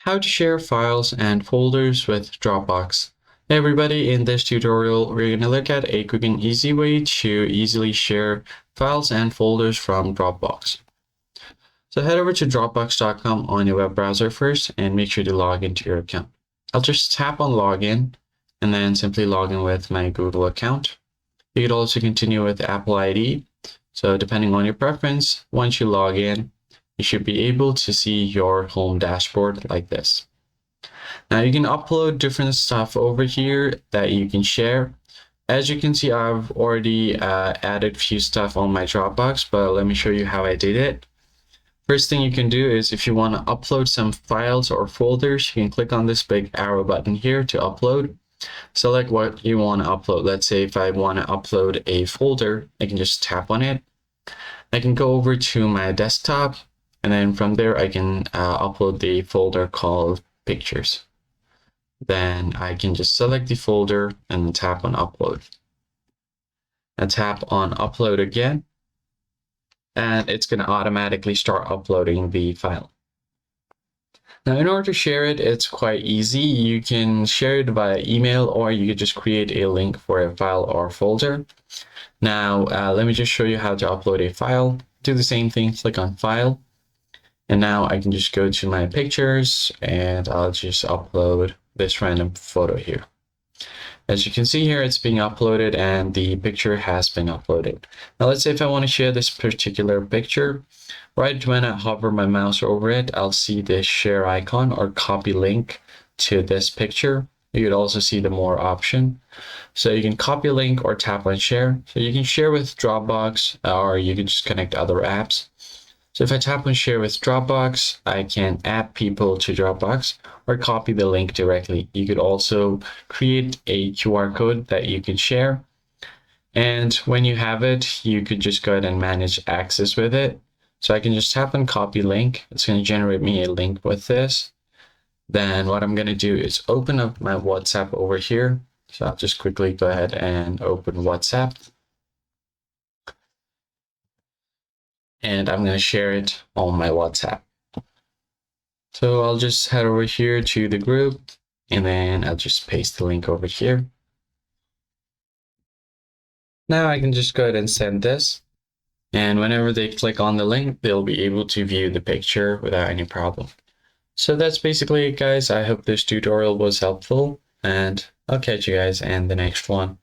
How to share files and folders with Dropbox. Hey everybody, in this tutorial we're going to look at a quick and easy way to easily share files and folders from Dropbox. So head over to dropbox.com on your web browser first and make sure to log into your account. I'll just tap on login and then simply log in with my Google account. You could also continue with Apple ID. So depending on your preference, once you log in, you should be able to see your home dashboard like this. Now you can upload different stuff over here that you can share. As you can see, I've already added a few stuff on my Dropbox, but let me show you how I did it. First thing you can do is if you want to upload some files or folders, you can click on this big arrow button here to upload. Select what you want to upload. Let's say if I want to upload a folder, I can just tap on it. I can go over to my desktop, and then from there I can upload the folder called pictures. Then I can just select the folder and tap on upload. And tap on upload again, and it's going to automatically start uploading the file. Now, in order to share it, it's quite easy. You can share it via email, or you could just create a link for a file or folder. Now, let me just show you how to upload a file. Do the same thing, click on File. And now I can just go to my pictures and I'll just upload this random photo here. As you can see here, it's being uploaded and the picture has been uploaded. Now let's say if I want to share this particular picture, right when I hover my mouse over it, I'll see this share icon or copy link to this picture. You could also see the more option. So you can copy a link or tap on share. So you can share with Dropbox, or you can just connect other apps. So if I tap on share with Dropbox, I can add people to Dropbox or copy the link directly. You could also create a QR code that you can share. And when you have it, you could just go ahead and manage access with it. So I can just tap on copy link. It's going to generate me a link with this. Then what I'm going to do is open up my WhatsApp over here. So I'll just quickly go ahead and open WhatsApp. And I'm going to share it on my WhatsApp. So I'll just head over here to the group, and then I'll just paste the link over here. Now I can just go ahead and send this. And whenever they click on the link, they'll be able to view the picture without any problem. So that's basically it, guys. I hope this tutorial was helpful, and I'll catch you guys in the next one.